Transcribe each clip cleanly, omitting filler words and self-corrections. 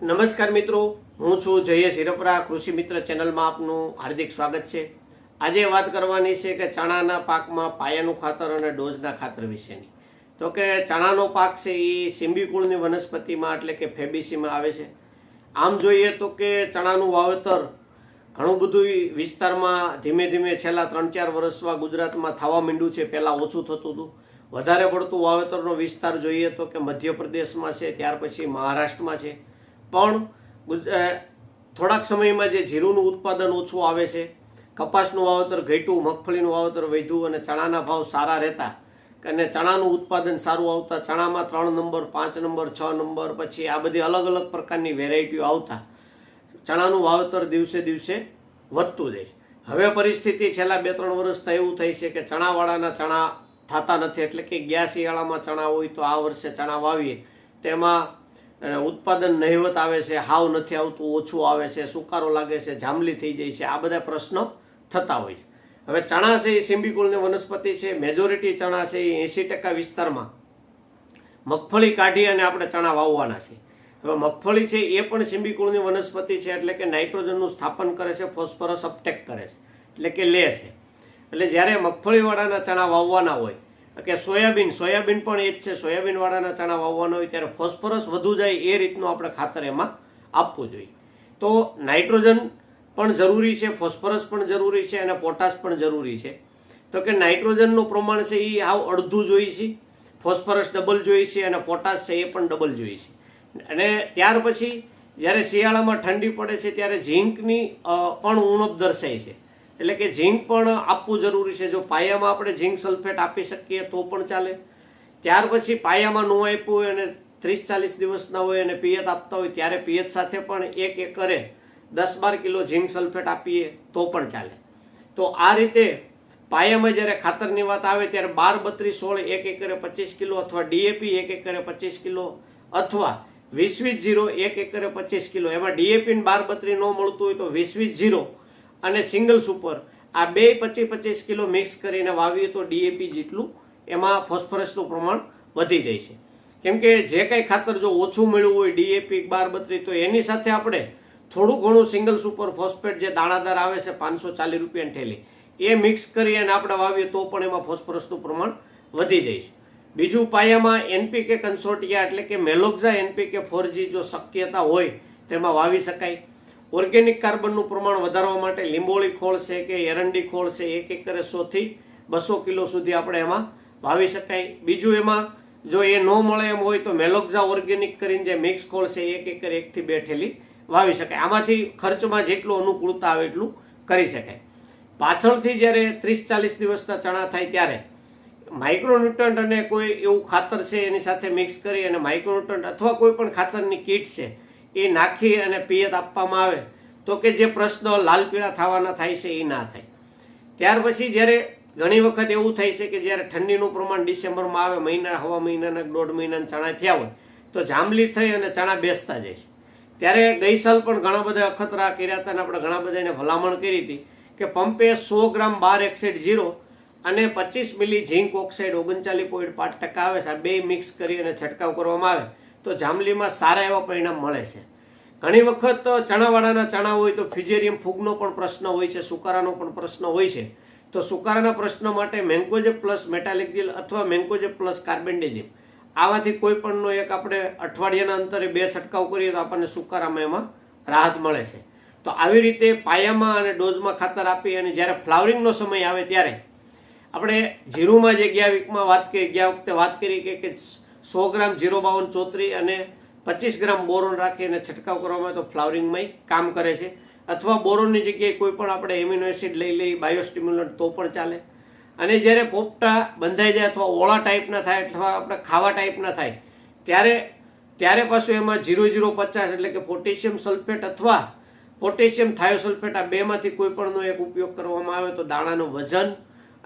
નમસ્કાર મિત્રો, હું છું જયેશ હિરપરા. કૃષિ મિત્ર ચેનલમાં આપનું હાર્દિક સ્વાગત છે. આજે વાત કરવાની છે કે ચણાના પાકમાં પાયાનું ખાતર અને ડોઝના ખાતર વિશેની. તો કે ચણાનો પાક છે એ સિમ્બિકુળની વનસ્પતિમાં એટલે કે ફેબેસીમાં આવે છે. આમ જોઈએ તો કે ચણાનું વાવેતર ઘણું બધું વિસ્તારમાં ધીમે ધીમે છેલ્લા 3-4 વર્ષમાં ગુજરાતમાં થવા માંડ્યું છે. પહેલાં ઓછું થતું હતું. વધારે પડતું વાવેતરનો વિસ્તાર જોઈએ તો કે મધ્યપ્રદેશમાં છે, ત્યાર પછી મહારાષ્ટ્રમાં છે. પણ થોડાક સમયમાં જે જીરુંનું ઉત્પાદન ઓછું આવે છે, કપાસનું વાવેતર ઘટ્યું, મગફળીનું વાવેતર વધ્યું અને ચણાના ભાવ સારા રહેતા અને ચણાનું ઉત્પાદન સારું આવતા ચણામાં 3 નંબર, 5 નંબર, 6 નંબર પછી આ બધી અલગ અલગ પ્રકારની વેરાયટીઓ આવતા ચણાનું વાવેતર દિવસે દિવસે વધતું જાય. હવે પરિસ્થિતિ છેલ્લા 2-3 વર્ષથી એવું થઈ છે કે ચણાવાળાના ચણા થતા નથી. એટલે કે ગયા શિયાળામાં ચણા હોય તો આ વર્ષે ચણા વાવીએ તેમાં ઉત્પાદન નહિવત આવે છે, હાવ નથી આવતું, ઓછું આવે છે, સુકારો લાગે છે, જાંબલી થઈ જાય છે. આ બધા પ્રશ્નો થતા હોય છે. હવે ચણા છે એ સિમ્બિકુળની વનસ્પતિ છે. મેજોરિટી ચણા છે એ 80% વિસ્તારમાં મગફળી કાઢી અને આપણે ચણા વાવવાના છે. હવે મગફળી છે એ પણ સિમ્બિકુળની વનસ્પતિ છે એટલે કે નાઇટ્રોજનનું સ્થાપન કરે છે, ફોસ્ફરસ અપટેક કરે છે એટલે કે લે છે. એટલે જ્યારે મગફળીવાળાના ચણા વાવવાના હોય કે સોયાબીન પણ એ જ છે, સોયાબીનવાળાના ચણા વાવવાના હોય ત્યારે ફોસ્ફરસ વધુ જાય એ રીતનું આપણે ખાતર એમાં આપવું જોઈએ. તો નાઇટ્રોજન પણ જરૂરી છે, ફોસ્ફરસ પણ જરૂરી છે અને પોટાશ પણ જરૂરી છે. તો કે નાઇટ્રોજનનું પ્રમાણ છે એ આવ અડધું જોઈએ છે, ફોસ્ફરસ ડબલ જોઈએ છે અને પોટાશ છે એ પણ ડબલ જોઈએ છે. અને ત્યાર પછી જ્યારે શિયાળામાં ઠંડી પડે છે ત્યારે ઝીંકની પણ ઉણપ દર્શાય છે. એટલે કે ઝીંક પણ આપવું જરૂરી છે. જો પાયામાં આપણે ઝીંક સલ્ફેટ આપી શકીએ તો પણ ચાલે. ત્યાર પછી પાયામાં ન આપ્યું હોય અને 30-40 દિવસના હોય અને પિયત આપતા હોય ત્યારે પિયત સાથે પણ 1 એકરે 10-12 કિલો ઝીંક સલ્ફેટ આપીએ તો પણ ચાલે. તો આ રીતે પાયામાં જ્યારે ખાતરની વાત આવે ત્યારે 12-32-16 1 એકરે 25 કિલો અથવા ડીએપી 1 એકરે 25 કિલો અથવા 20-20-0 1 એકરે 25 કિલો. એમાં ડીએપી ને 12-32 ન મળતું હોય તો 20-20-0 અને સિંગલ સુપર આ બે 25-25 કિલો મિક્સ કરીને વાવીએ તો ડીએપી જેટલું એમાં ફોસ્ફરસનું પ્રમાણ વધી જાય છે. કેમ કે જે કંઈ ખાતર જો ઓછું મળ્યું હોય ડીએપી 12-32 તો એની સાથે આપણે થોડું ઘણું સિંગલ સુપર ફોસ્ફેટ જે દાણાદાર આવે છે 540 રૂપિયાની થેલી એ મિક્સ કરી અને આપણે વાવીએ તો પણ એમાં ફોસ્ફરસનું પ્રમાણ વધી જાય છે. બીજું પાયામાં એનપીકે કન્સોર્ટિયા એટલે કે મેલોક્ઝા એનપીકે 4G જો શક્યતા હોય તેમાં વાવી શકાય. ઓર્ગેનિક કાર્બનનું પ્રમાણ વધારવા માટે લીંબોળી ખોળ છે કે એરંડી ખોળ છે 1 એકરે 100 થી 200 કિલો સુધી આપણે એમાં વાવી શકાય. બીજું એમાં જો એ ન મળે એમ હોય તો મેલોક્ઝા ઓર્ગેનિક કરીને જે મિક્સ ખોળ છે 1 એકરે 1 થી 2 થેલી વાવી શકાય. આમાંથી ખર્ચમાં જેટલું અનુકૂળતા આવે એટલું કરી શકાય. પાછળથી જ્યારે 30-40 દિવસના ચણા થાય ત્યારે માઇક્રોન્યુટ્રન્ટ અને કોઈ એવું ખાતર છે એની સાથે મિક્સ કરી અને માઇક્રોન્યુટ્રન્ટ અથવા કોઈ પણ ખાતરની કીટ છે એ નાખી અને પિયત આપવામાં આવે તો કે જે પ્રશ્ન લાલ પીળા થવાના થાય છે એ ના થાય. ત્યાર પછી જ્યારે ઘણી વખત એવું થાય છે કે જ્યારે ઠંડીનું પ્રમાણ ડિસેમ્બરમાં આવે, હવા મહિનાના 1.5 મહિનાના ચણા થયા હોય તો જાંબલી થઈ અને ચણા બેસતા જાય છે. ત્યારે ગઈ સાલ પણ ઘણા બધા અખતરા કર્યા હતા અને આપણે ઘણા બધાને ભલામણ કરી હતી કે પંપે 100 ગ્રામ બાર એક્સાઇડ 0 અને 25 મિલી ઝીંક ઓક્સાઇડ 39.5% આવે છે, આ બે મિક્સ કરી અને છંટકાવ કરવામાં આવે તો જાંબલીમાં સારા એવા પરિણામ મળે છે. ઘણી વખત ચણાવાળાના ચણા હોય તો ફ્યુઝેરિયમ ફૂગનો પણ પ્રશ્ન હોય છે, સુકારાનો પણ પ્રશ્ન હોય છે. તો સુકારાના પ્રશ્ન માટે મેન્કોજેબ પ્લસ મેટાલિકજિલ અથવા મેન્કોજેબ પ્લસ કાર્બેન્ડેઝિમ આમાંથી કોઈ પણનો એક આપણે અઠવાડિયાના અંતરે 2 છંટકાવ કરીએ તો આપણને સુકારામાં એમાં રાહત મળે છે. તો આવી રીતે પાયામાં અને ડોઝમાં ખાતર આપી અને જ્યારે ફ્લાવરિંગનો સમય આવે ત્યારે આપણે જીરુમાં જે ગયા વખતે વાત કરી કે 100 ગ્રામ 052-34 અને 25 ગ્રામ બોરોન રાખીને છંટકાવ કરવામાં તો ફ્લાવરિંગમાં કામ કરે છે. અથવા બોરોનની જગ્યાએ કોઈ પણ આપણે એમિનો એસિડ લઈ બાયોસ્ટિમ્યુલન્ટ તો પણ ચાલે. અને જ્યારે પોપટા બંધાઈ જાય અથવા ઓળા ટાઈપના થાય અથવા આપણે ખાવા ટાઈપના થાય ત્યારે પાછું એમાં 0-0-50 એટલે કે પોટેશિયમ સલ્ફેટ અથવા પોટેશિયમ થાયોસલ્ફેટ આ બેમાંથી કોઈ પણનો એક ઉપયોગ કરવામાં આવે તો દાણાનું વજન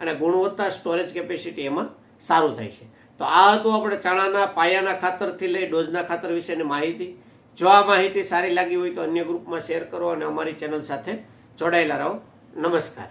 અને ગુણવત્તા સ્ટોરેજ કેપેસિટી એમાં સારું થાય છે. તો આ હતું આપણે ચણાના પાયાના ખાતરથી લઈ ડોઝના ખાતર વિશેની માહિતી. જો આ માહિતી સારી લાગી હોય તો અન્ય ગ્રુપમાં શેર કરો અને અમારી ચેનલ સાથે જોડાયેલા રહો. નમસ્કાર.